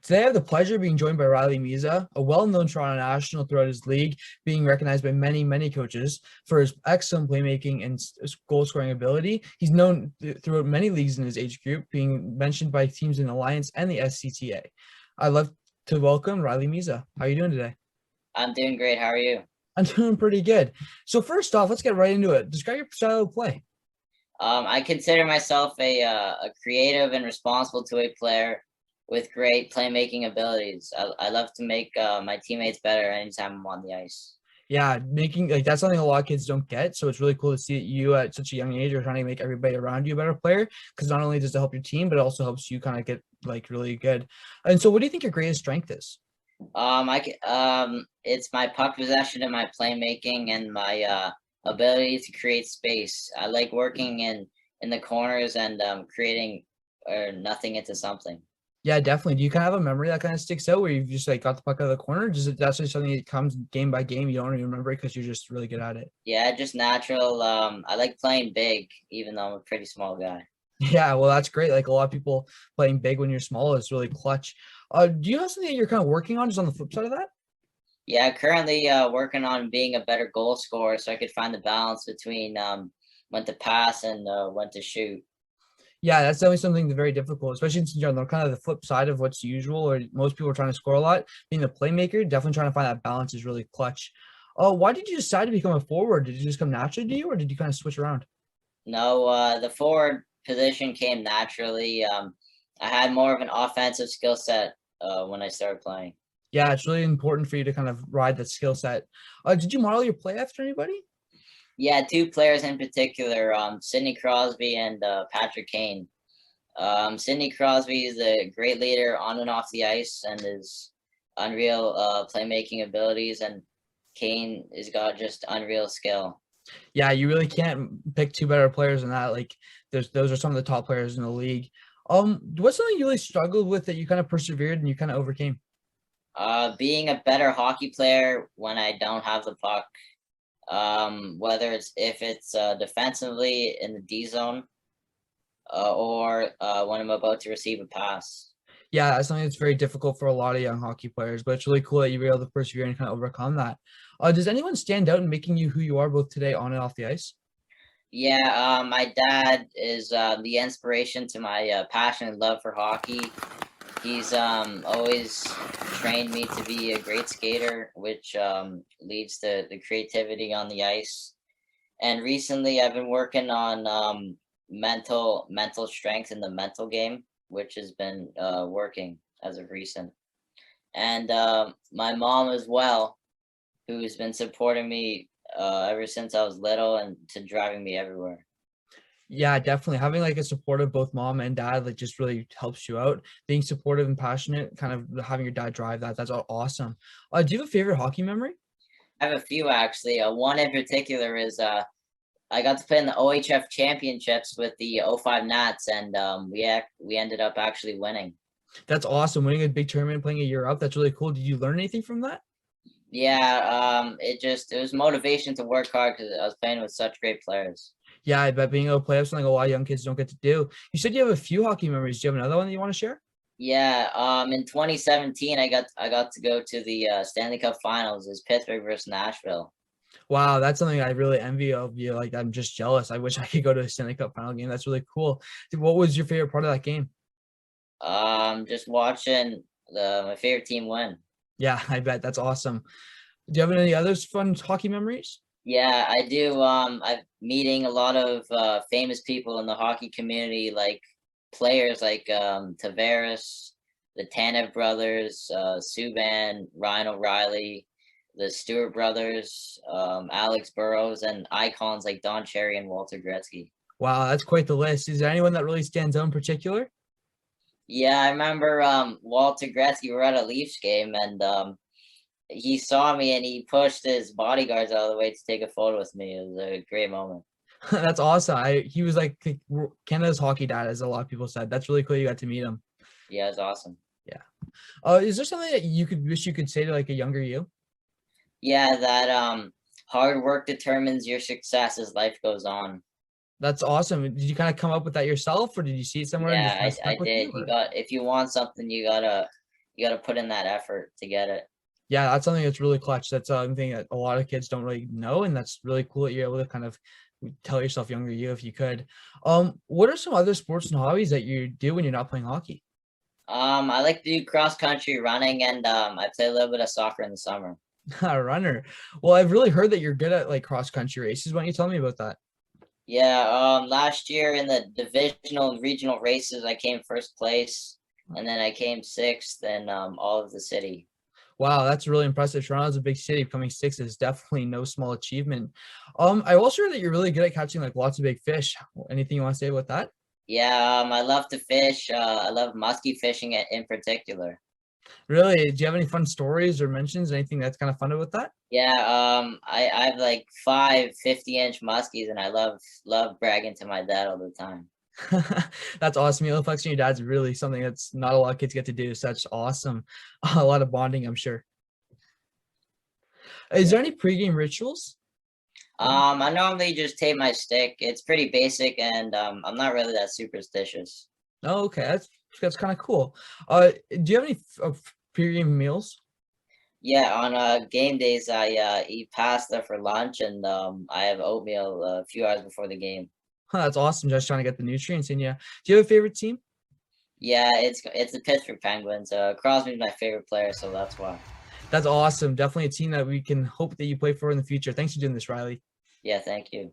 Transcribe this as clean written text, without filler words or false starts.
Today, I have the pleasure of being joined by Riley Misa, a well-known Toronto national throughout his league, being recognized by many coaches for his excellent playmaking and goal-scoring ability. He's known throughout many leagues in his age group, being mentioned by teams in Alliance and the SCTA. I'd love to welcome Riley Misa. How are you doing today? I'm doing great. How are you? I'm doing pretty good. So first off, let's get right into it. Describe your style of play. I consider myself a creative and responsible two-way player with great playmaking abilities. I love to make my teammates better anytime I'm on the ice. Yeah, making like that's something a lot of kids don't get. So it's really cool to see that you at such a young age are trying to make everybody around you a better player. Because not only does it help your team, but it also helps you kind of get like really good. And so, what do you think your greatest strength is? It's my puck possession and my playmaking and my ability to create space. I like working in the corners and creating or nothing into something. Yeah, definitely. Do you kind of have a memory that kind of sticks out where you've just like got the puck out of the corner? Does it that's just something that comes game by game? You don't even remember it because you're just really good at it. Yeah, just natural. I like playing big, even though I'm a pretty small guy. Yeah, well, that's great. Like a lot of people playing big when you're small is really clutch. Do you have something that you're kind of working on just on the flip side of that? Yeah, currently working on being a better goal scorer so I could find the balance between when to pass and when to shoot. Yeah, that's definitely something that's very difficult, especially since you're on the kind of the flip side of what's usual, or most people are trying to score a lot. Being a playmaker, definitely trying to find that balance is really clutch. Why did you decide to become a forward? Did it just come naturally to you, or did you kind of switch around? No, the forward position came naturally. I had more of an offensive skill set when I started playing. Yeah, it's really important for you to kind of ride that skill set. Did you model your play after anybody? Yeah, two players in particular, Sidney Crosby and Patrick Kane. Sidney Crosby is a great leader on and off the ice and is unreal playmaking abilities, and Kane has got just unreal skill. Yeah, you really can't pick two better players than that. Like, those are some of the top players in the league. What's something you really struggled with that you kind of persevered and you kind of overcame? Being a better hockey player when I don't have the puck, whether it's if it's defensively in the D zone or when I'm about to receive a pass. Yeah, that's something that's very difficult for a lot of young hockey players, but it's really cool that you were able to persevere and kind of overcome that. Does anyone stand out in making you who you are both today on and off the ice? Yeah, my dad is the inspiration to my passion and love for hockey. He's always trained me to be a great skater, which leads to the creativity on the ice. And recently, I've been working on mental strength in the mental game, which has been working as of recent. And my mom as well, who's been supporting me ever since I was little and to driving me everywhere. Yeah, definitely. Having like a supportive both mom and dad like just really helps you out. Being supportive and passionate, kind of having your dad drive that. That's awesome. Do you have a favorite hockey memory? I have a few actually. One in particular is I got to play in the OHF championships with the '05 Nats, and we ended up actually winning. That's awesome. Winning a big tournament, playing a year up. That's really cool. Did you learn anything from that? Yeah, it was motivation to work hard because I was playing with such great players. Yeah, I bet being able to play up something a lot of young kids don't get to do. You said you have a few hockey memories. Do you have another one that you want to share? Yeah, in 2017, I got to go to the Stanley Cup Finals. It's Pittsburgh versus Nashville. Wow, that's something I really envy of you. Like, I'm just jealous. I wish I could go to a Stanley Cup final game. That's really cool. What was your favorite part of that game? Just watching my favorite team win. Yeah, I bet that's awesome. Do you have any other fun hockey memories? Yeah, I do. I'm meeting a lot of famous people in the hockey community, like players like Tavares, the Tanev brothers, Subban, Ryan O'Reilly, the Stewart brothers, Alex Burrows, and icons like Don Cherry and Walter Gretzky. Wow, that's quite the list. Is there anyone that really stands out in particular? Yeah, I remember Walter Gretzky. We were at a Leafs game, and he saw me and he pushed his bodyguards out of the way to take a photo with me. It was a great moment. That's awesome. He was like Canada's hockey dad, as a lot of people said. That's really cool. You got to meet him. Yeah, it's awesome. Yeah. Is there something that you could wish you could say to like a younger you? Yeah, that hard work determines your success as life goes on. That's awesome. Did you kind of come up with that yourself, or did you see it somewhere and just Yeah, kind of I stuck with you? did. You Or got if you want something, you gotta you got to put in that effort to get it. Yeah, that's something that's really clutch. That's something that a lot of kids don't really know, and that's really cool that you're able to kind of tell yourself younger you if you could. What are some other sports and hobbies that you do when you're not playing hockey? I like to do cross country running, and I play a little bit of soccer in the summer. A runner. Well, I've really heard that you're good at like cross country races. Why don't you tell me about that? Yeah, last year in the divisional and regional races, I came first place, and then I came sixth in all of the city. Wow, that's really impressive. Toronto's a big city. Becoming sixth is definitely no small achievement. I also heard that you're really good at catching like lots of big fish. Anything you want to say about that? Yeah, I love to fish. I love musky fishing in particular. Really? Do you have any fun stories or mentions? Anything that's kind of fun about that? Yeah, I have like 5 50-inch muskies, and I love bragging to my dad all the time. That's awesome. You know, flexing your dad's really something that's not a lot of kids get to do. So that's awesome. A lot of bonding, I'm sure. Is Yeah. there any pregame rituals? I normally just tape my stick. It's pretty basic, and I'm not really that superstitious. Oh, okay. That's kind of cool. Do you have any pregame meals? Yeah, on game days, I eat pasta for lunch, and I have oatmeal a few hours before the game. That's awesome. Just trying to get the nutrients in you. Do you have a favorite team? Yeah, it's the Pittsburgh Penguins. Crosby's my favorite player, so that's why. That's awesome. Definitely a team that we can hope that you play for in the future. Thanks for doing this, Riley. Yeah, thank you.